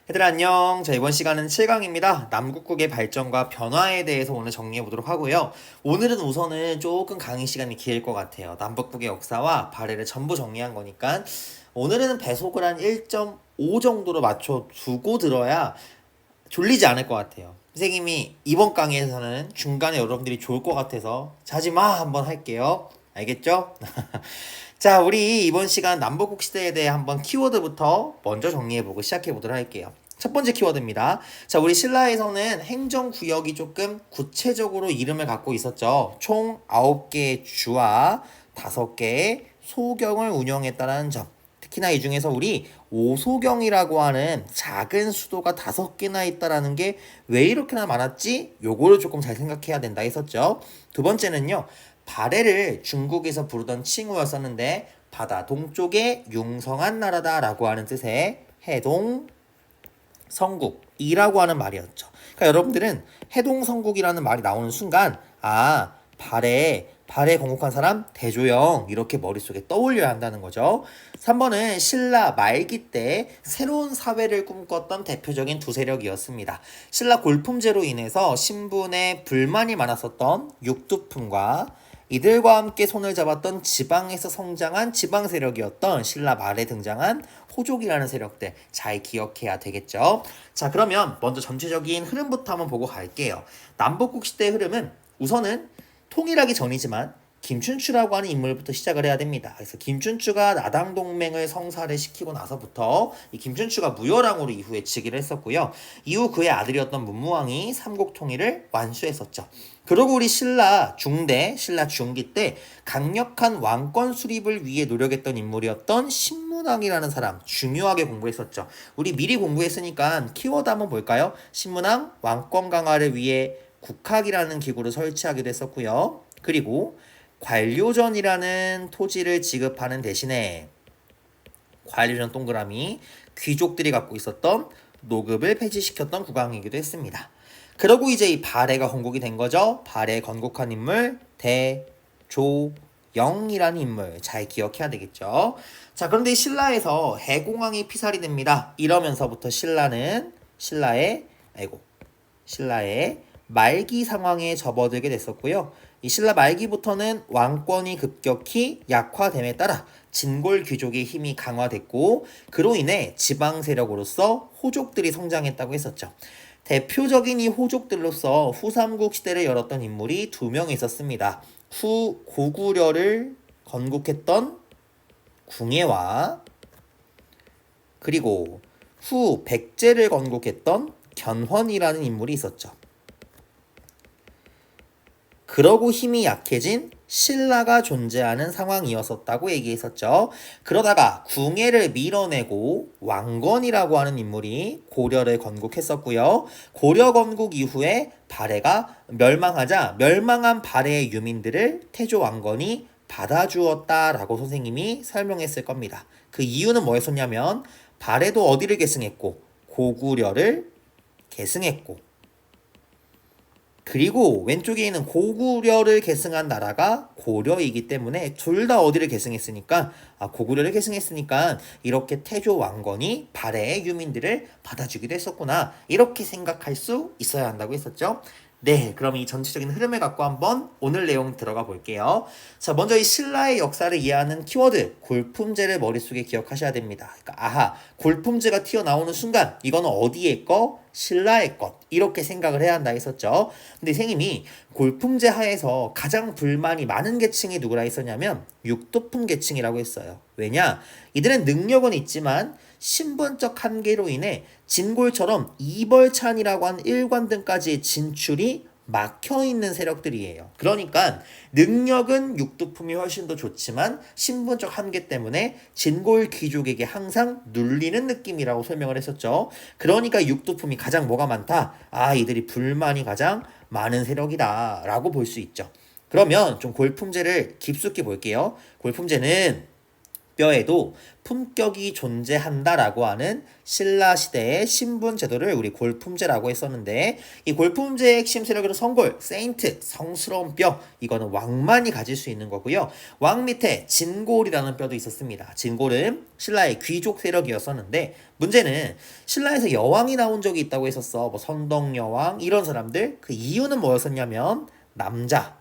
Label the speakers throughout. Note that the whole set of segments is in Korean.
Speaker 1: 얘들아 안녕. 자, 이번 시간은 7강입니다. 남국국의 발전과 변화에 대해서 오늘 정리해 보도록 하고요. 오늘은 우선은 조금 강의 시간이 길 것 같아요. 남북국의 역사와 발해를 전부 정리한 거니까 오늘은 배속을 한 1.5 정도로 맞춰 두고 들어야 졸리지 않을 것 같아요. 선생님이 이번 강의에서는 중간에 여러분들이 좋을 것 같아서 자지마 한번 할게요. 알겠죠? 자, 우리 이번 시간 남북국 시대에 대해 한번 키워드부터 먼저 정리해보고 시작해보도록 할게요. 첫 번째 키워드입니다. 자, 우리 신라에서는 행정구역이 조금 구체적으로 이름을 갖고 있었죠. 총 9개의 주와 5개의 소경을 운영했다는 점. 특히나 이 중에서 우리 오소경이라고 하는 작은 수도가 5개나 있다라는 게 왜 이렇게나 많았지? 요거를 조금 잘 생각해야 된다 했었죠. 두 번째는요. 발해를 중국에서 부르던 칭호였었는데 바다 동쪽에 융성한 나라다라고 하는 뜻의 해동 성국이라고 하는 말이었죠. 그러니까 여러분들은 해동 성국이라는 말이 나오는 순간 발해 건국한 사람 대조영 이렇게 머릿속에 떠올려야 한다는 거죠. 3번은 신라 말기 때 새로운 사회를 꿈꿨던 대표적인 두 세력이었습니다. 신라 골품제로 인해서 신분에 불만이 많았었던 육두품과 이들과 함께 손을 잡았던 지방에서 성장한 지방 세력이었던 신라 말에 등장한 호족이라는 세력들 잘 기억해야 되겠죠. 자, 그러면 먼저 전체적인 흐름부터 한번 보고 갈게요. 남북국 시대의 흐름은 우선은 통일하기 전이지만 김춘추라고 하는 인물부터 시작을 해야 됩니다. 그래서 김춘추가 나당 동맹을 성사를 시키고 나서부터 이 김춘추가 무열왕으로 이후에 즉위를 했었고요. 이후 그의 아들이었던 문무왕이 삼국 통일을 완수했었죠. 그리고 우리 신라 중대, 신라 중기 때 강력한 왕권 수립을 위해 노력했던 인물이었던 신문왕이라는 사람 중요하게 공부했었죠. 우리 미리 공부했으니까 키워드 한번 볼까요? 신문왕 왕권 강화를 위해 국학이라는 기구를 설치하기도 했었고요. 그리고 관료전이라는 토지를 지급하는 대신에 관료전 동그라미 귀족들이 갖고 있었던 노급을 폐지시켰던 국왕이기도 했습니다. 그러고 이제 이 발해가 건국이 된 거죠. 발해 건국한 인물 대조영이라는 인물 잘 기억해야 되겠죠. 자, 그런데 신라에서 해공왕이 피살이 됩니다. 이러면서부터 신라의 말기 상황에 접어들게 됐었고요. 이 신라 말기부터는 왕권이 급격히 약화됨에 따라 진골 귀족의 힘이 강화됐고 그로 인해 지방 세력으로서 호족들이 성장했다고 했었죠. 대표적인 이 호족들로서 후삼국 시대를 열었던 인물이 2명 있었습니다. 후 고구려를 건국했던 궁예와 그리고 후 백제를 건국했던 견훤이라는 인물이 있었죠. 그러고 힘이 약해진 신라가 존재하는 상황이었었다고 얘기했었죠. 그러다가 궁예를 밀어내고 왕건이라고 하는 인물이 고려를 건국했었고요. 고려 건국 이후에 발해가 멸망하자 멸망한 발해의 유민들을 태조 왕건이 받아주었다라고 선생님이 설명했을 겁니다. 그 이유는 뭐였었냐면 발해도 어디를 계승했고 고구려를 계승했고 그리고 왼쪽에 있는 고구려를 계승한 나라가 고려이기 때문에 둘 다 어디를 계승했으니까 고구려를 계승했으니까 이렇게 태조 왕건이 발해의 유민들을 받아주기도 했었구나 이렇게 생각할 수 있어야 한다고 했었죠. 네, 그럼 이 전체적인 흐름을 갖고 한번 오늘 내용 들어가 볼게요. 자, 먼저 이 신라의 역사를 이해하는 키워드 골품제를 머릿속에 기억하셔야 됩니다. 그러니까 골품제가 튀어나오는 순간 이거는 어디의 거? 신라의 것 이렇게 생각을 해야 한다 했었죠. 근데 선생님이 골품제 하에서 가장 불만이 많은 계층이 누구라 했었냐면 육두품 계층이라고 했어요. 왜냐? 이들은 능력은 있지만 신분적 한계로 인해 진골처럼 이벌찬이라고 하는 일관 등까지의 진출이 막혀있는 세력들이에요. 그러니까 능력은 육두품이 훨씬 더 좋지만 신분적 한계 때문에 진골 귀족에게 항상 눌리는 느낌이라고 설명을 했었죠. 그러니까 육두품이 가장 뭐가 많다? 이들이 불만이 가장 많은 세력이다 라고 볼 수 있죠. 그러면 좀 골품제를 깊숙이 볼게요. 골품제는 뼈에도 품격이 존재한다라고 하는 신라 시대의 신분 제도를 우리 골품제라고 했었는데, 이 골품제의 핵심 세력으로 성골, 세인트, 성스러운 뼈, 이거는 왕만이 가질 수 있는 거고요. 왕 밑에 진골이라는 뼈도 있었습니다. 진골은 신라의 귀족 세력이었었는데, 문제는 신라에서 여왕이 나온 적이 있다고 했었어. 뭐 선덕여왕 이런 사람들. 그 이유는 뭐였었냐면 남자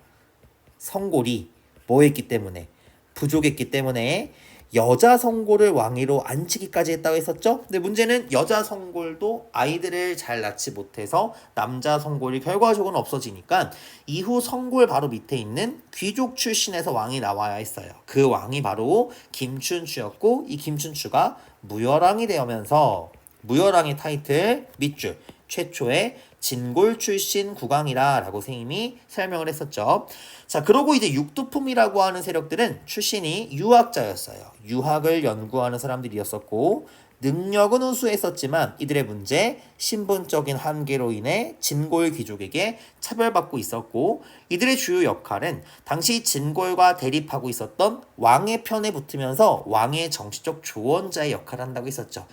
Speaker 1: 성골이 뭐했기 때문에, 부족했기 때문에 여자 성골을 왕위로 앉히기까지 했다고 했었죠. 근데 문제는 여자 성골도 아이들을 잘 낳지 못해서 남자 성골이 결과적으로 없어지니까 이후 성골 바로 밑에 있는 귀족 출신에서 왕이 나와야 했어요. 그 왕이 바로 김춘추였고, 이 김춘추가 무열왕이 되면서 무열왕의 타이틀 밑줄 최초의 진골 출신 국왕이라 라고 선생님이 설명을 했었죠. 자, 그러고 이제 육두품이라고 하는 세력들은 출신이 유학자였어요. 유학을 연구하는 사람들이었었고, 능력은 우수했었지만 이들의 문제, 신분적인 한계로 인해 진골 귀족에게 차별받고 있었고, 이들의 주요 역할은 당시 진골과 대립하고 있었던 왕의 편에 붙으면서 왕의 정치적 조언자의 역할을 한다고 했었죠.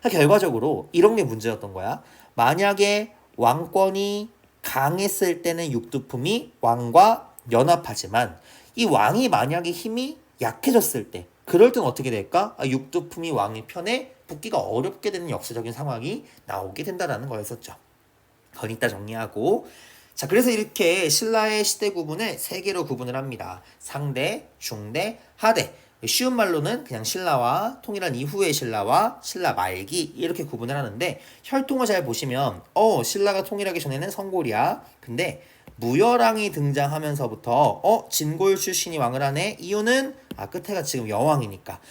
Speaker 1: 결과적으로 이런 게 문제였던 거야. 만약에 왕권이 강했을 때는 육두품이 왕과 연합하지만, 이 왕이 만약에 힘이 약해졌을 때, 그럴 땐 어떻게 될까? 육두품이 왕의 편에 붙기가 어렵게 되는 역사적인 상황이 나오게 된다는 거였었죠. 건 이따 정리하고. 자, 그래서 이렇게 신라의 시대 구분을 세 개로 구분을 합니다. 상대, 중대, 하대. 쉬운 말로는 그냥 신라와 통일한 이후의 신라와 신라 말기 이렇게 구분을 하는데, 혈통을 잘 보시면 신라가 통일하기 전에는 성골이야. 근데 무열왕이 등장하면서부터 진골 출신이 왕을 하네. 이유는 끝에가 지금 여왕이니까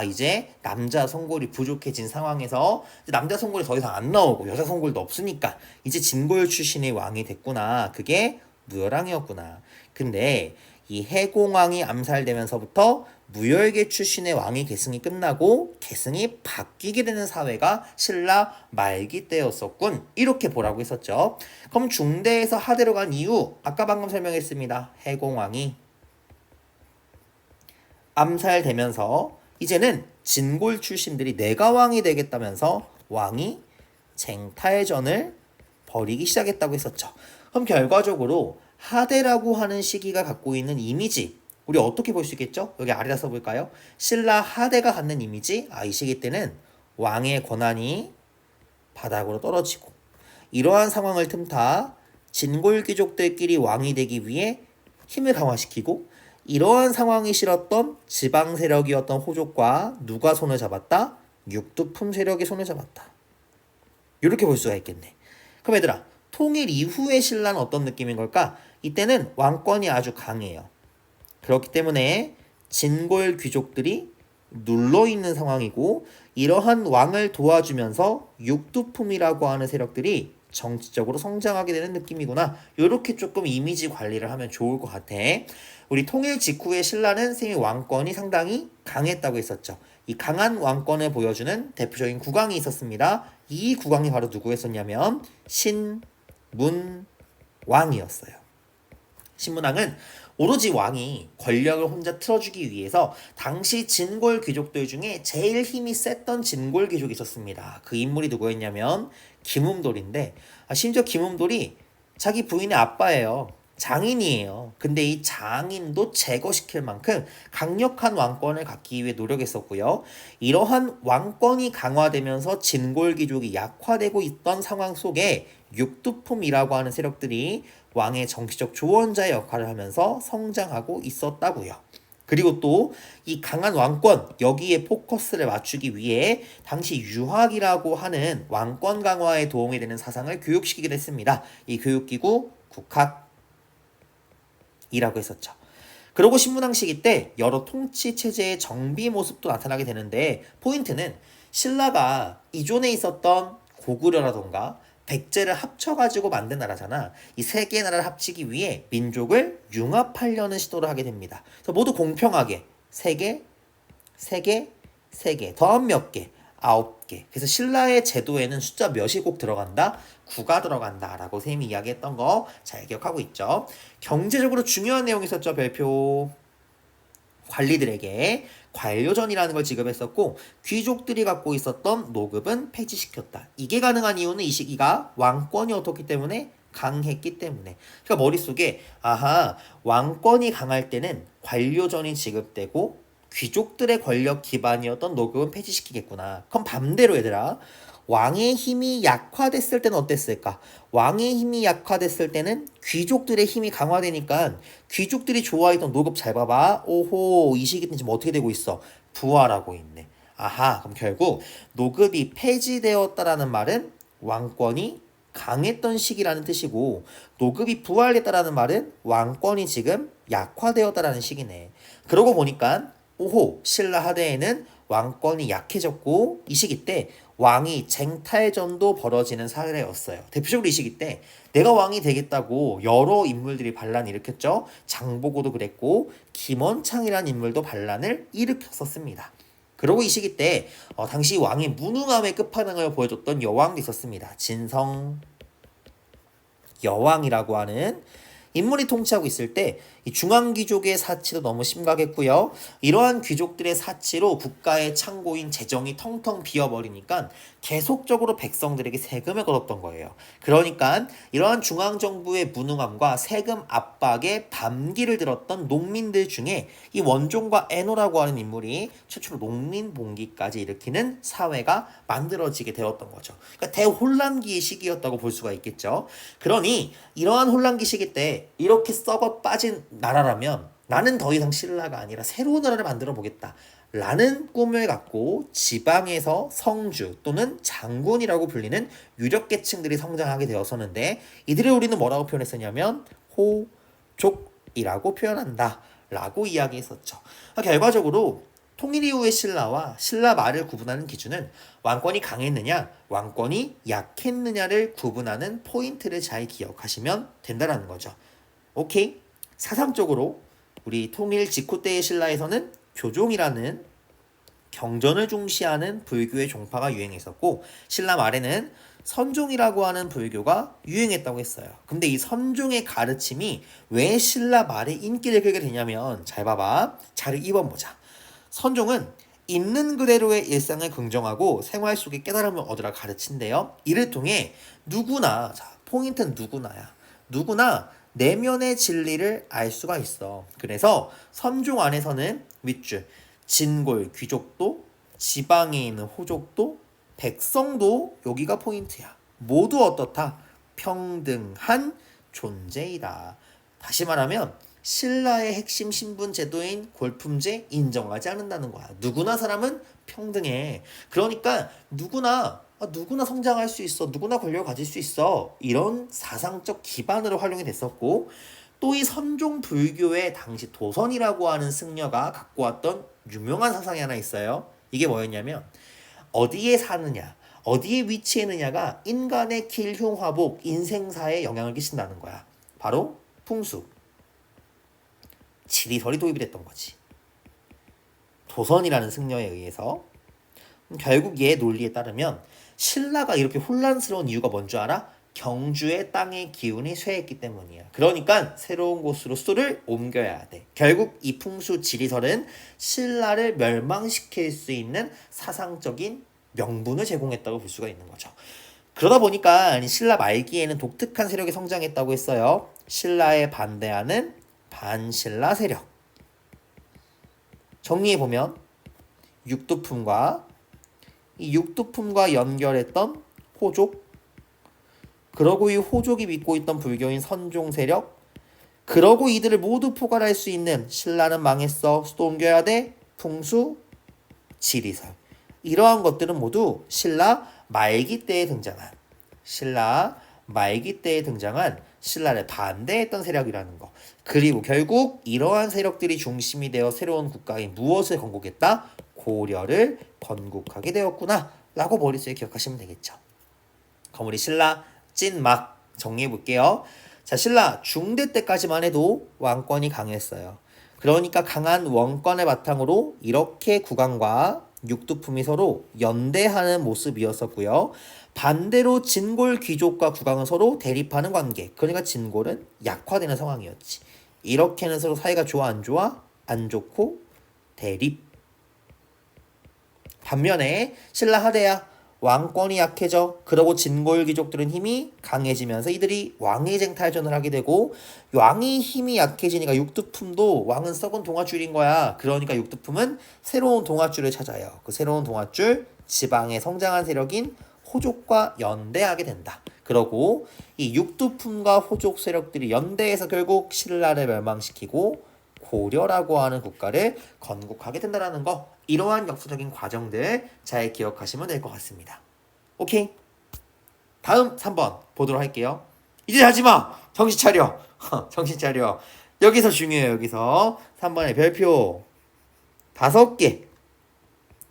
Speaker 1: 이제 남자 성골이 부족해진 상황에서 이제 남자 성골이 더 이상 안 나오고 여자 성골도 없으니까 이제 진골 출신의 왕이 됐구나. 그게 무열왕이었구나. 근데 이 해공왕이 암살되면서부터 무열계 출신의 왕이 계승이 끝나고 계승이 바뀌게 되는 사회가 신라 말기 때였었군. 이렇게 보라고 했었죠. 그럼 중대에서 하대로 간 이유, 아까 방금 설명했습니다. 해공왕이 암살되면서 이제는 진골 출신들이 내가 왕이 되겠다면서 왕이 쟁탈전을 벌이기 시작했다고 했었죠. 그럼 결과적으로 하대라고 하는 시기가 갖고 있는 이미지, 우리 어떻게 볼 수 있겠죠? 여기 아래다 써볼까요? 신라 하대가 갖는 이미지, 이 시기 때는 왕의 권한이 바닥으로 떨어지고, 이러한 상황을 틈타 진골 귀족들끼리 왕이 되기 위해 힘을 강화시키고, 이러한 상황이 싫었던 지방 세력이었던 호족과 누가 손을 잡았다? 육두품 세력이 손을 잡았다. 이렇게 볼 수가 있겠네. 그럼 얘들아, 통일 이후의 신라는 어떤 느낌인 걸까? 이때는 왕권이 아주 강해요. 그렇기 때문에 진골 귀족들이 눌러있는 상황이고, 이러한 왕을 도와주면서 육두품이라고 하는 세력들이 정치적으로 성장하게 되는 느낌이구나. 이렇게 조금 이미지 관리를 하면 좋을 것 같아. 우리 통일 직후의 신라는 선생님이 왕권이 상당히 강했다고 했었죠. 이 강한 왕권을 보여주는 대표적인 국왕이 있었습니다. 이 국왕이 바로 누구였었냐면 신문왕이었어요. 신문왕은 오로지 왕이 권력을 혼자 틀어주기 위해서 당시 진골 귀족들 중에 제일 힘이 셌던 진골 귀족이 있었습니다. 그 인물이 누구였냐면 김음돌인데, 심지어 김음돌이 자기 부인의 아빠예요. 장인이에요. 근데 이 장인도 제거시킬 만큼 강력한 왕권을 갖기 위해 노력했었고요. 이러한 왕권이 강화되면서 진골 귀족이 약화되고 있던 상황 속에 육두품이라고 하는 세력들이 왕의 정치적 조언자의 역할을 하면서 성장하고 있었다고요. 그리고 또 이 강한 왕권, 여기에 포커스를 맞추기 위해 당시 유학이라고 하는 왕권 강화에 도움이 되는 사상을 교육시키게 됐습니다. 이 교육기구 국학이라고 했었죠. 그리고 신문왕 시기 때 여러 통치 체제의 정비 모습도 나타나게 되는데, 포인트는 신라가 이존에 있었던 고구려라던가 백제를 합쳐가지고 만든 나라잖아. 이 세 개의 나라를 합치기 위해 민족을 융합하려는 시도를 하게 됩니다. 그래서 모두 공평하게 세 개, 더한 몇 개, 9개. 그래서 신라의 제도에는 숫자 몇이 꼭 들어간다? 9가 들어간다 라고 쌤이 이야기했던 거 잘 기억하고 있죠. 경제적으로 중요한 내용이 있었죠. 별표. 관리들에게 관료전이라는 걸 지급했었고 귀족들이 갖고 있었던 노급은 폐지시켰다. 이게 가능한 이유는 이 시기가 왕권이 어떻기 때문에 강했기 때문에. 그러니까 머릿속에 아하 왕권이 강할 때는 관료전이 지급되고 귀족들의 권력 기반이었던 노급은 폐지시키겠구나. 그럼 반대로 얘들아 왕의 힘이 약화됐을 때는 어땠을까? 왕의 힘이 약화됐을 때는 귀족들의 힘이 강화되니까 귀족들이 좋아했던 노급 잘 봐봐. 오호 이 시기 때 지금 어떻게 되고 있어? 부활하고 있네. 아하 그럼 결국 노급이 폐지되었다라는 말은 왕권이 강했던 시기라는 뜻이고 노급이 부활했다라는 말은 왕권이 지금 약화되었다라는 시기네. 그러고 보니까 오호 신라 하대에는 왕권이 약해졌고 이 시기 때 왕이 쟁탈전도 벌어지는 사례였어요. 대표적으로 이 시기 때 내가 왕이 되겠다고 여러 인물들이 반란을 일으켰죠. 장보고도 그랬고 김원창이라는 인물도 반란을 일으켰었습니다. 그리고 이 시기 때 당시 왕의 무능함의 끝판왕을 보여줬던 여왕도 있었습니다. 진성 여왕이라고 하는 인물이 통치하고 있을 때 이 중앙귀족의 사치도 너무 심각했고요. 이러한 귀족들의 사치로 국가의 창고인 재정이 텅텅 비어버리니까 계속적으로 백성들에게 세금을 걷었던 거예요. 그러니까 이러한 중앙정부의 무능함과 세금 압박에 반기를 들었던 농민들 중에 이 원종과 에노라고 하는 인물이 최초로 농민봉기까지 일으키는 사회가 만들어지게 되었던 거죠. 그러니까 대혼란기의 시기였다고 볼 수가 있겠죠. 그러니 이러한 혼란기 시기 때 이렇게 썩어 빠진 나라라면 나는 더 이상 신라가 아니라 새로운 나라를 만들어 보겠다 라는 꿈을 갖고 지방에서 성주 또는 장군이라고 불리는 유력계층들이 성장하게 되었었는데 이들을 우리는 뭐라고 표현했었냐면 호족이라고 표현한다 라고 이야기했었죠. 결과적으로 통일 이후의 신라와 신라 말을 구분하는 기준은 왕권이 강했느냐 왕권이 약했느냐를 구분하는 포인트를 잘 기억하시면 된다는 거죠. 오케이? 사상적으로 우리 통일 직후 때의 신라에서는 교종이라는 경전을 중시하는 불교의 종파가 유행했었고 신라 말에는 선종이라고 하는 불교가 유행했다고 했어요. 근데 이 선종의 가르침이 왜 신라 말에 인기를 끌게 되냐면 잘 봐봐. 잘 입어보자. 선종은 있는 그대로의 일상을 긍정하고 생활 속에 깨달음을 얻으라 가르친대요. 이를 통해 누구나 자 포인트는 누구나야. 누구나 내면의 진리를 알 수가 있어. 그래서 선종 안에서는 밑줄 진골 귀족도 지방에 있는 호족도 백성도 여기가 포인트야. 모두 어떻다? 평등한 존재이다. 다시 말하면 신라의 핵심 신분 제도인 골품제 인정하지 않는다는 거야. 누구나 사람은 평등해. 그러니까 누구나 성장할 수 있어. 누구나 권력을 가질 수 있어. 이런 사상적 기반으로 활용이 됐었고 또 이 선종 불교의 당시 도선이라고 하는 승려가 갖고 왔던 유명한 사상이 하나 있어요. 이게 뭐였냐면 어디에 사느냐, 어디에 위치했느냐가 인간의 길, 흉, 화복, 인생사에 영향을 끼친다는 거야. 바로 풍수, 지리설이 도입이 됐던 거지. 도선이라는 승려에 의해서. 결국 얘 논리에 따르면 신라가 이렇게 혼란스러운 이유가 뭔 줄 알아? 경주의 땅의 기운이 쇠했기 때문이야. 그러니까 새로운 곳으로 수를 옮겨야 돼. 결국 이 풍수 지리설은 신라를 멸망시킬 수 있는 사상적인 명분을 제공했다고 볼 수가 있는 거죠. 그러다 보니까 신라 말기에는 독특한 세력이 성장했다고 했어요. 신라에 반대하는 반신라 세력. 정리해보면 육두품과 이 육두품과 연결했던 호족, 그러고 이 호족이 믿고 있던 불교인 선종 세력, 그러고 이들을 모두 포괄할 수 있는 신라는 망했어. 수도 옮겨야 돼. 풍수, 지리설. 이러한 것들은 모두 신라 말기 때에 등장한 신라를 반대했던 세력이라는 거. 그리고 결국 이러한 세력들이 중심이 되어 새로운 국가인 무엇을 건국했다? 고려를 건국하게 되었구나 라고 머릿속에 기억하시면 되겠죠. 그럼 우리 신라 찐막 정리해 볼게요. 자, 신라 중대 때까지만 해도 왕권이 강했어요. 그러니까 강한 원권을 바탕으로 이렇게 국왕과 육두품이 서로 연대하는 모습이었었고요. 반대로 진골 귀족과 국왕은 서로 대립하는 관계. 그러니까 진골은 약화되는 상황이었지. 이렇게는 서로 사이가 좋아 안 좋아? 안 좋고 대립. 반면에 신라 하대야 왕권이 약해져. 그러고 진골 귀족들은 힘이 강해지면서 이들이 왕위쟁 탈전을 하게 되고 왕이 힘이 약해지니까 육두품도 왕은 썩은 동아줄인 거야. 그러니까 육두품은 새로운 동아줄을 찾아요. 그 새로운 동아줄 지방의 성장한 세력인 호족과 연대하게 된다. 그러고 이 육두품과 호족 세력들이 연대해서 결국 신라를 멸망시키고 고려라고 하는 국가를 건국하게 된다는 거, 이러한 역사적인 과정들 잘 기억하시면 될 것 같습니다. 오케이? 다음 3번 보도록 할게요. 이제 하지마! 정신 차려! 정신 차려. 여기서 중요해요. 여기서 3번의 별표 5개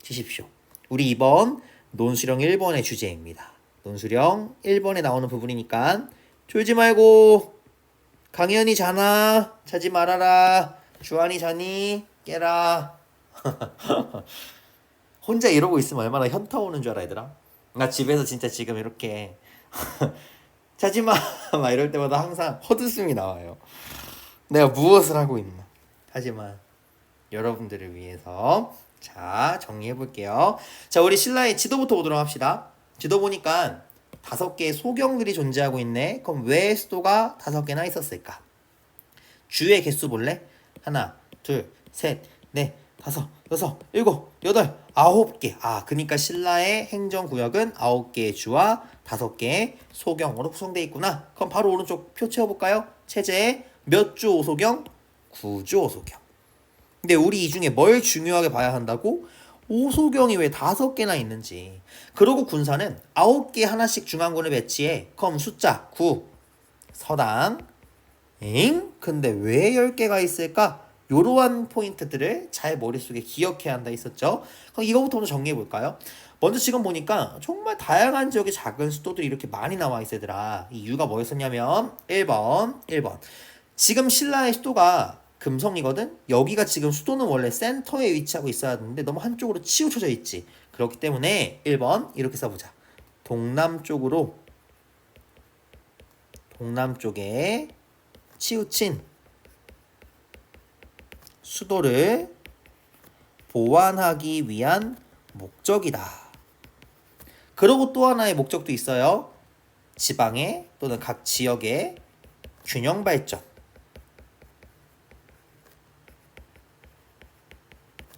Speaker 1: 치십시오. 우리 이번 논수령 1번의 주제입니다. 논수령 1번에 나오는 부분이니까 졸지 말고 강연이 자나? 자지 말아라. 주한이 자니? 깨라. 혼자 이러고 있으면 얼마나 현타 오는 줄 알아 얘들아. 나 집에서 진짜 지금 이렇게 자지마 막 이럴 때마다 항상 헛웃음이 나와요. 내가 무엇을 하고 있나. 하지만 여러분들을 위해서 자 정리해 볼게요. 자 우리 신라의 지도부터 보도록 합시다. 지도 보니까 5개의 소경들이 존재하고 있네. 그럼 왜 수도가 5개나 있었을까? 주의 개수 볼래? 하나, 둘, 셋, 넷, 다섯, 여섯, 일곱, 여덟, 9개. 그러니까 신라의 행정구역은 9개의 주와 5개의 소경으로 구성되어 있구나. 그럼 바로 오른쪽 표 채워볼까요? 체제에 몇 주 5소경? 9주 5소경. 근데 우리 이 중에 뭘 중요하게 봐야 한다고? 5소경이 왜 5개나 있는지. 그러고 군사는 9개 하나씩 중앙군을 배치해. 그럼 숫자 9. 서당. 근데 왜 10개가 있을까? 요러한 포인트들을 잘 머릿속에 기억해야 한다 했었죠. 그럼 이거부터 먼저 정리해 볼까요? 먼저 지금 보니까 정말 다양한 지역의 작은 수도들이 이렇게 많이 나와 있으더라. 이 이유가 뭐였었냐면 1번 지금 신라의 수도가 금성이거든. 여기가 지금 수도는 원래 센터에 위치하고 있어야 하는데 너무 한쪽으로 치우쳐져 있지. 그렇기 때문에 1번 이렇게 써보자. 동남쪽에 치우친 수도를 보완하기 위한 목적이다. 그리고 또 하나의 목적도 있어요. 지방의 또는 각 지역의 균형 발전.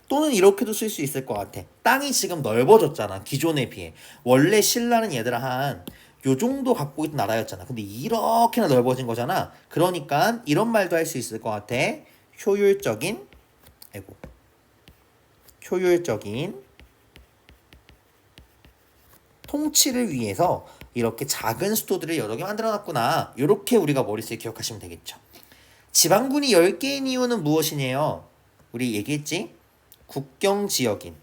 Speaker 1: 또는 이렇게도 쓸 수 있을 것 같아. 땅이 지금 넓어졌잖아. 기존에 비해. 원래 신라는 얘들아 한 요 정도 갖고 있던 나라였잖아. 근데 이렇게나 넓어진 거잖아. 그러니까 이런 말도 할 수 있을 것 같아. 효율적인 통치를 위해서 이렇게 작은 수도들을 여러 개 만들어놨구나. 이렇게 우리가 머릿속에 기억하시면 되겠죠. 지방군이 10개인 이유는 무엇이냐요? 우리 얘기했지? 국경지역인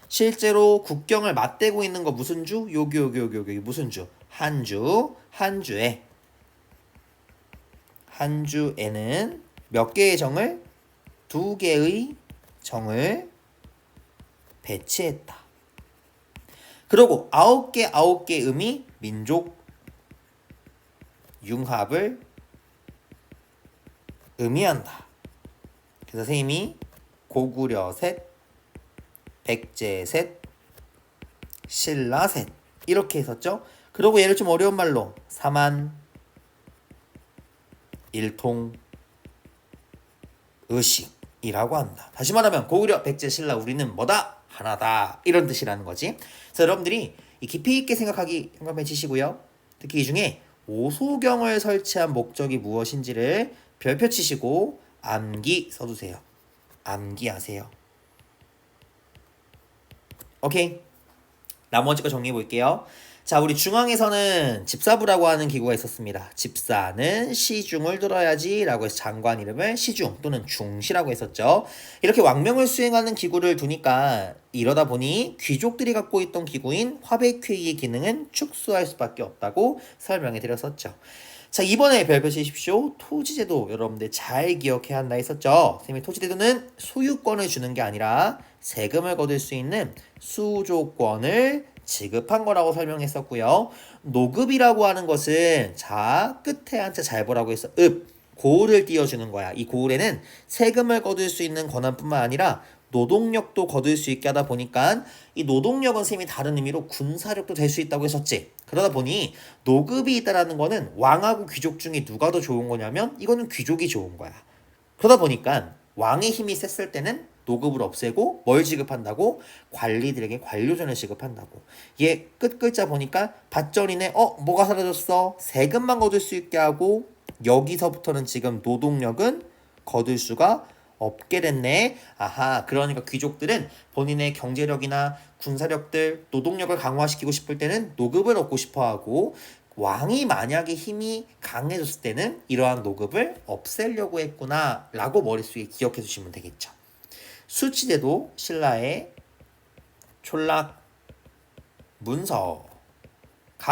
Speaker 1: 실제로 국경을 맞대고 있는 거 무슨 주? 여기 무슨 주? 한주에는 몇 개의 정을? 2개의 정을 배치했다. 그리고 9개 의미 민족 융합을 의미한다. 그래서 선생님이 고구려 셋, 백제 셋, 신라 셋 이렇게 했었죠. 그리고 얘를 좀 어려운 말로 사만, 일통, 의식이라고 한다. 다시 말하면 고구려, 백제, 신라 우리는 뭐다? 하나다. 이런 뜻이라는 거지. 그래서 여러분들이 깊이 있게 생각해 주시고요. 특히 이 중에 오소경을 설치한 목적이 무엇인지를 별표 치시고 암기 써두세요. 암기하세요. 오케이. 나머지 거 정리해 볼게요. 자, 우리 중앙에서는 집사부라고 하는 기구가 있었습니다. 집사는 시중을 들어야지 라고 해서 장관 이름을 시중 또는 중시라고 했었죠. 이렇게 왕명을 수행하는 기구를 두니까 이러다 보니 귀족들이 갖고 있던 기구인 화백회의의 기능은 축소할 수밖에 없다고 설명해 드렸었죠. 자, 이번에 별표 치십시오. 토지제도 여러분들 잘 기억해야 한다 했었죠. 선생님이 토지제도는 소유권을 주는 게 아니라 세금을 거둘 수 있는 수조권을 지급한 거라고 설명했었고요. 노급이라고 하는 것은 자 끝에 한자 잘 보라고 해서 고을을 띄워주는 거야. 이 고을에는 세금을 거둘 수 있는 권한뿐만 아니라 노동력도 거둘 수 있게 하다 보니까 이 노동력은 셈이 다른 의미로 군사력도 될 수 있다고 했었지. 그러다 보니 노급이 있다라는 거는 왕하고 귀족 중에 누가 더 좋은 거냐면 이거는 귀족이 좋은 거야. 그러다 보니까 왕의 힘이 셌을 때는 노급을 없애고 뭘 지급한다고? 관리들에게 관료전을 지급한다고. 얘 끝 글자 보니까 밭전이네. 뭐가 사라졌어? 세금만 거둘 수 있게 하고 여기서부터는 지금 노동력은 거둘 수가 없게 됐네. 아하, 그러니까 귀족들은 본인의 경제력이나 군사력들, 노동력을 강화시키고 싶을 때는 노급을 얻고 싶어 하고 왕이 만약에 힘이 강해졌을 때는 이러한 노급을 없애려고 했구나 라고 머릿속에 기억해 두시면 되겠죠. 수치제도 신라의 촌락 문서가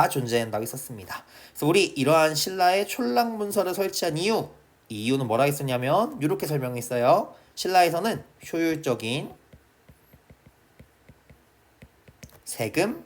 Speaker 1: 존재한다고 했었습니다. 그래서 우리 이러한 신라의 촌락 문서를 설치한 이유는 뭐라 했었냐면 이렇게 설명했어요. 신라에서는 효율적인 세금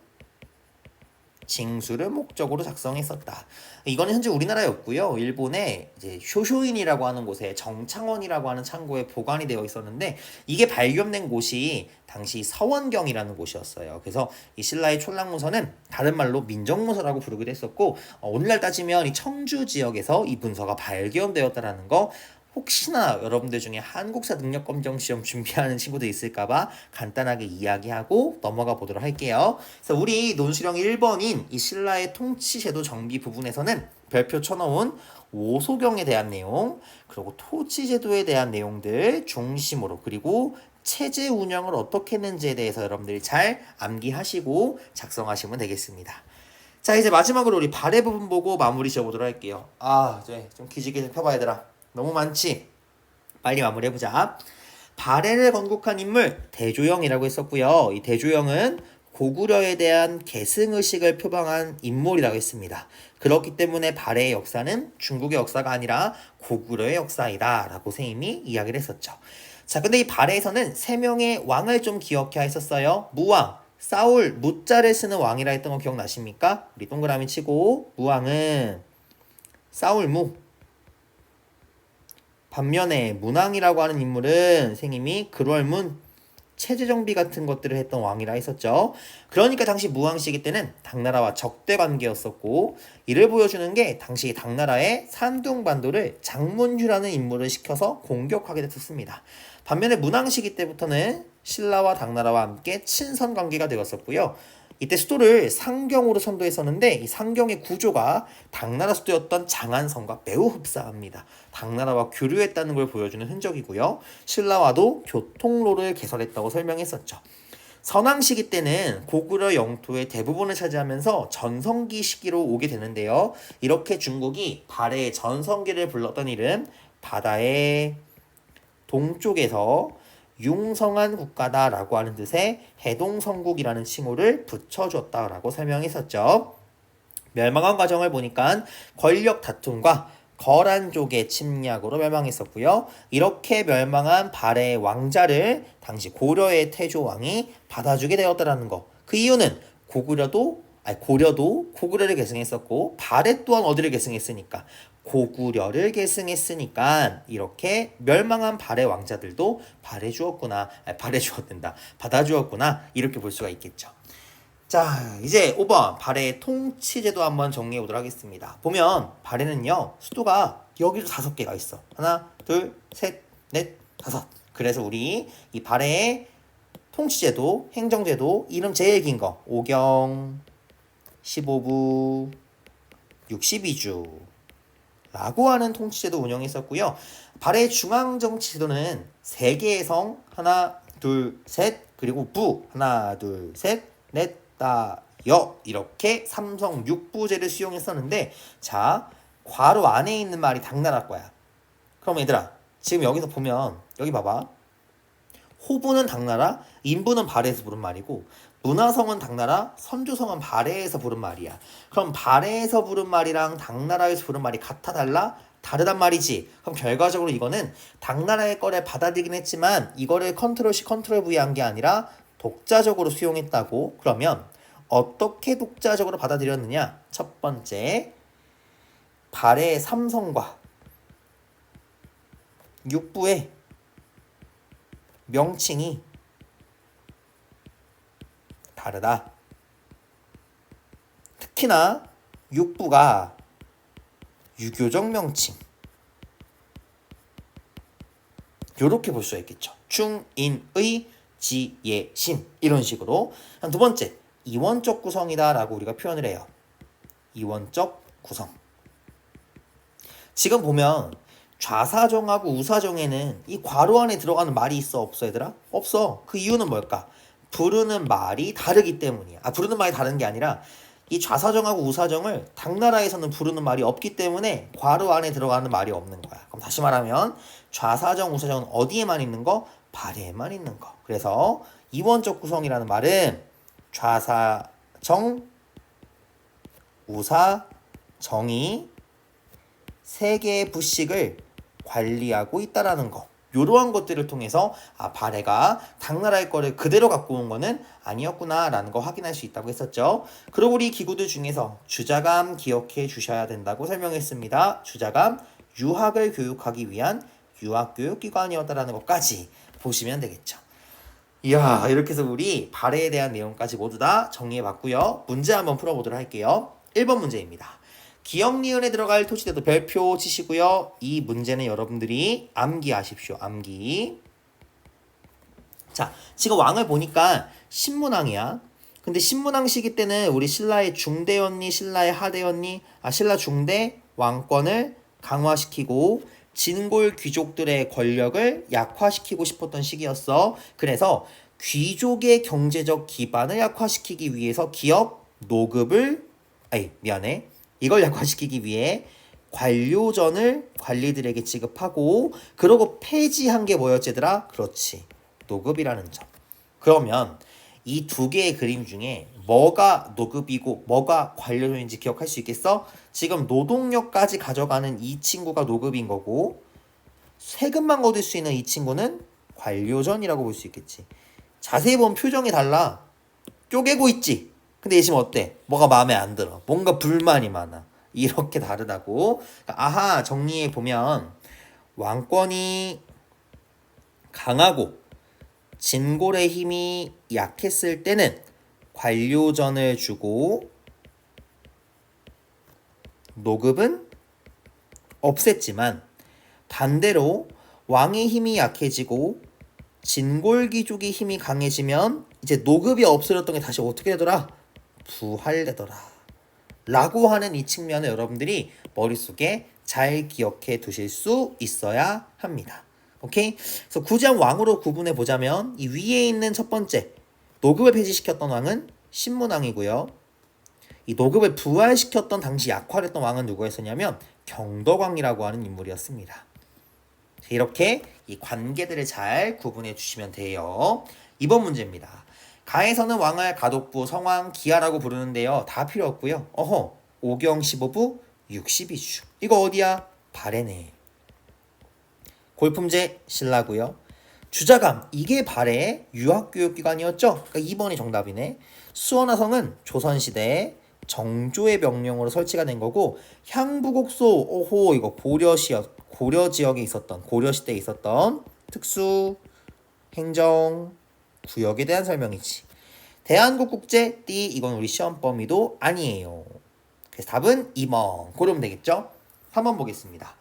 Speaker 1: 징수를 목적으로 작성했었다. 이거는 현재 우리나라였고요. 일본의 이제 쇼쇼인이라고 하는 곳에 정창원이라고 하는 창고에 보관이 되어 있었는데 이게 발견된 곳이 당시 서원경이라는 곳이었어요. 그래서 이 신라의 촌락문서는 다른 말로 민정문서라고 부르기도 했었고 오늘날 따지면 이 청주 지역에서 이 문서가 발견되었다라는 거 혹시나 여러분들 중에 한국사 능력검정 시험 준비하는 친구들 있을까봐 간단하게 이야기하고 넘어가 보도록 할게요. 그래서 우리 논술형 1번인 이 신라의 통치제도 정비 부분에서는 별표 쳐놓은 오소경에 대한 내용, 그리고 토지제도에 대한 내용들 중심으로, 그리고 체제 운영을 어떻게 했는지에 대해서 여러분들이 잘 암기하시고 작성하시면 되겠습니다. 자, 이제 마지막으로 우리 발의 부분 보고 마무리 지어보도록 할게요. 이제 좀 기지개 좀 펴봐 얘들아. 너무 많지? 빨리 마무리해보자. 발해를 건국한 인물 대조영이라고 했었고요. 이 대조영은 고구려에 대한 계승의식을 표방한 인물이라고 했습니다. 그렇기 때문에 발해의 역사는 중국의 역사가 아니라 고구려의 역사이다 라고 선생님이 이야기를 했었죠. 자, 근데 이 발해에서는 3명의 왕을 좀 기억해야 했었어요. 무왕, 싸울, 무자를 쓰는 왕이라 했던 거 기억나십니까? 우리 동그라미 치고 무왕은 싸울무, 반면에 문왕이라고 하는 인물은 선생님이 글월문, 체제정비 같은 것들을 했던 왕이라 했었죠. 그러니까 당시 무왕시기 때는 당나라와 적대 관계였었고 이를 보여주는 게 당시 당나라의 산둥반도를 장문휴라는 인물을 시켜서 공격하게 됐었습니다. 반면에 문왕시기 때부터는 신라와 당나라와 함께 친선 관계가 되었었고요. 이때 수도를 상경으로 선도했었는데 이 상경의 구조가 당나라 수도였던 장안성과 매우 흡사합니다. 당나라와 교류했다는 걸 보여주는 흔적이고요. 신라와도 교통로를 개설했다고 설명했었죠. 선왕시기 때는 고구려 영토의 대부분을 차지하면서 전성기 시기로 오게 되는데요. 이렇게 중국이 발해의 전성기를 불렀던 이름 바다의 동쪽에서 융성한 국가다라고 하는 뜻의 해동성국이라는 칭호를 붙여줬다라고 설명했었죠. 멸망한 과정을 보니까 권력 다툼과 거란족의 침략으로 멸망했었고요. 이렇게 멸망한 발해의 왕자를 당시 고려의 태조왕이 받아주게 되었다라는 거. 그 이유는 고려도 고구려를 계승했었고 발해 또한 어디를 계승했으니까 고구려를 계승했으니까 이렇게 멸망한 발해 왕자들도 받아주었구나 이렇게 볼 수가 있겠죠. 자, 이제 5번 발해의 통치제도 한번 정리해 보도록 하겠습니다. 보면 발해는요 수도가 여기도 5개가 있어. 하나, 둘, 셋, 넷, 5. 그래서 우리 이 발해의 통치제도, 행정제도 이름 제일 긴 거 오경 15부 62주 라고 하는 통치제도 운영했었고요. 발해의 중앙정치제도는 3개의 성 하나, 둘, 셋 그리고 부 하나, 둘, 셋, 넷, 다, 여 이렇게 삼성 6부제를 수용했었는데 자, 괄호 안에 있는 말이 당나라 거야. 그럼 얘들아 지금 여기서 보면 여기 봐봐. 호부는 당나라, 인부는 발해에서 부른 말이고 문화성은 당나라, 선조성은 발해에서 부른 말이야. 그럼 발해에서 부른 말이랑 당나라에서 부른 말이 같아 달라? 다르단 말이지. 그럼 결과적으로 이거는 당나라의 거를 받아들이긴 했지만 이거를 컨트롤 C 컨트롤 V 한 게 아니라 독자적으로 수용했다고. 그러면 어떻게 독자적으로 받아들였느냐? 첫 번째 발해의 삼성과 육부의 명칭이 다르다. 특히나 육부가 유교적 명칭. 요렇게 볼 수가 있겠죠. 충인의 지예심 이런 식으로. 두 번째, 이원적 구성이다 라고 우리가 표현을 해요. 이원적 구성. 지금 보면 좌사정하고 우사정에는 이 괄호 안에 들어가는 말이 있어 없어 얘들아? 없어. 그 이유는 뭘까? 부르는 말이 다르기 때문이야. 부르는 말이 다른 게 아니라 이 좌사정하고 우사정을 당나라에서는 부르는 말이 없기 때문에 괄호 안에 들어가는 말이 없는 거야. 그럼 다시 말하면 좌사정, 우사정은 어디에만 있는 거? 발에만 있는 거. 그래서 이원적 구성이라는 말은 좌사정, 우사정이 세 개의 부식을 관리하고 있다라는 거. 이러한 것들을 통해서 발해가 당나라의 거를 그대로 갖고 온 거는 아니었구나 라는 거 확인할 수 있다고 했었죠. 그리고 우리 기구들 중에서 주자감 기억해 주셔야 된다고 설명했습니다. 주자감 유학을 교육하기 위한 유학교육기관이었다라는 것까지 보시면 되겠죠. 이야, 이렇게 해서 우리 발해에 대한 내용까지 모두 다 정리해봤고요. 문제 한번 풀어보도록 할게요. 1번 문제입니다. 기역 니은에 들어갈 토지대도 별표 치시고요. 이 문제는 여러분들이 암기하십시오. 암기. 자, 지금 왕을 보니까 신문왕이야. 근데 신문왕 시기 때는 우리 신라의 중대였니, 신라의 하대였니? 신라 중대 왕권을 강화시키고 진골 귀족들의 권력을 약화시키고 싶었던 시기였어. 그래서 귀족의 경제적 기반을 약화시키기 위해서 기역 노급을 이걸 약화시키기 위해 관료전을 관리들에게 지급하고 그러고 폐지한 게 뭐였지 얘들아? 그렇지. 노급이라는 점. 그러면 이 두 개의 그림 중에 뭐가 노급이고 뭐가 관료전인지 기억할 수 있겠어? 지금 노동력까지 가져가는 이 친구가 노급인 거고 세금만 얻을 수 있는 이 친구는 관료전이라고 볼 수 있겠지. 자세히 보면 표정이 달라. 쪼개고 있지. 근데 얘 지금 어때? 뭐가 마음에 안 들어. 뭔가 불만이 많아. 이렇게 다르다고. 아하, 정리해 보면 왕권이 강하고 진골의 힘이 약했을 때는 관료전을 주고 노급은 없앴지만 반대로 왕의 힘이 약해지고 진골귀족의 힘이 강해지면 이제 노급이 없어졌던 게 다시 어떻게 되더라? 부활되더라 라고 하는 이 측면을 여러분들이 머릿속에 잘 기억해 두실 수 있어야 합니다. 오케이? 그래서 굳이 한 왕으로 구분해 보자면 이 위에 있는 첫 번째 노급을 폐지시켰던 왕은 신문왕이고요. 이 노급을 부활시켰던 당시 약화를 했던 왕은 누구였었냐면 경덕왕이라고 하는 인물이었습니다. 이렇게 이 관계들을 잘 구분해 주시면 돼요. 2번 문제입니다. 가에서는 왕을 가독부, 성왕, 기하라고 부르는데요. 다 필요 없고요. 오경 15부 62주. 이거 어디야? 발해네. 골품제 신라고요. 주자감 이게 발해 유학교육기관이었죠. 그러니까 2번이 정답이네. 수원화성은 조선시대 정조의 명령으로 설치가 된 거고 향부곡소 이거 고려 지역에 있었던 고려시대에 있었던 특수 행정 구역에 대한 설명이지. 대한국국제 띠 이건 우리 시험 범위도 아니에요. 그래서 답은 2번 고르면 되겠죠. 3번 보겠습니다.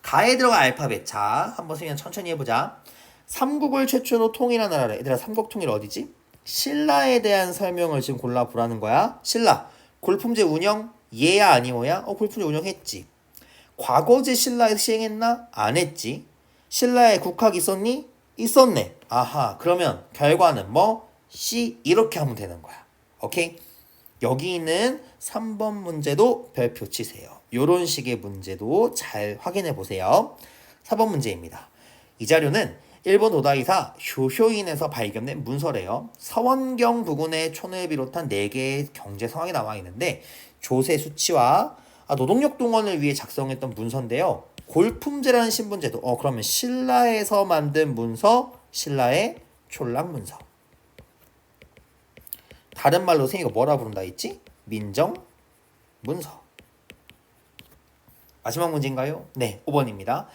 Speaker 1: 가에 들어간 알파벳. 자, 한번 그냥 천천히 해보자. 삼국을 최초로 통일한 나라래. 얘들아, 삼국 통일 어디지? 신라에 대한 설명을 지금 골라보라는 거야. 신라 골품제 운영 얘야 아니오야? 골품제 운영했지. 과거제 신라에서 시행했나? 안 했지. 신라에 국학 있었니? 있었네. 아하, 그러면 결과는 뭐? C 이렇게 하면 되는 거야. 오케이? 여기 있는 3번 문제도 별표 치세요. 요런 식의 문제도 잘 확인해 보세요. 4번 문제입니다. 이 자료는 일본 오다이사 효효인에서 발견된 문서래요. 서원경 부근의 촌을 비롯한 4개의 경제 상황이 나와 있는데 조세 수치와 노동력 동원을 위해 작성했던 문서인데요. 골품제라는 신분제도. 그러면 신라에서 만든 문서, 신라의 촌락 문서. 다른 말로 선생님 이거 뭐라 부른다 했지? 민정 문서. 마지막 문제인가요? 네, 5번입니다.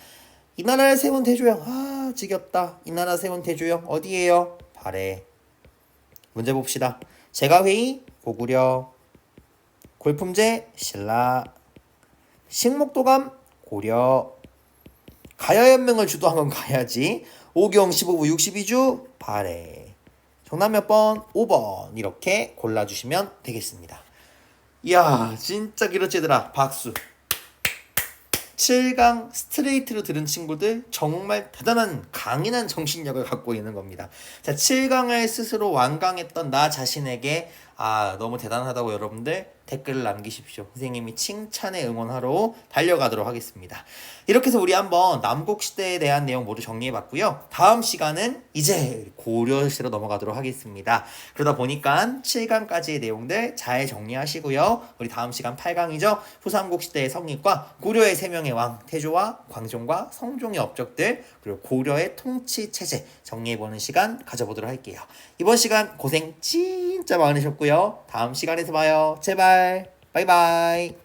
Speaker 1: 이 나라를 세운 대조영. 아, 지겹다. 이 나라 세운 대조영 어디예요? 발해. 문제 봅시다. 제가회의 고구려, 골품제 신라, 식목도감 고려, 가야연맹을 주도한 건 가야지. 오경 15부 62주 발해. 정답 몇 번? 5번. 이렇게 골라주시면 되겠습니다. 이야, 진짜 길었지 얘들아. 박수. 7강 스트레이트로 들은 친구들 정말 대단한 강인한 정신력을 갖고 있는 겁니다. 자, 7강을 스스로 완강했던 나 자신에게 너무 대단하다고 여러분들 댓글을 남기십시오. 선생님이 칭찬에 응원하러 달려가도록 하겠습니다. 이렇게 해서 우리 한번 남국시대에 대한 내용 모두 정리해봤고요. 다음 시간은 이제 고려시대로 넘어가도록 하겠습니다. 그러다 보니까 7강까지의 내용들 잘 정리하시고요. 우리 다음 시간 8강이죠. 후삼국시대의 성립과 고려의 3명의 왕 태조와 광종과 성종의 업적들, 그리고 고려의 통치체제 정리해보는 시간 가져보도록 할게요. 이번 시간 고생 진짜 많으셨고요. 다음 시간에서 봐요. 제발 바이바이.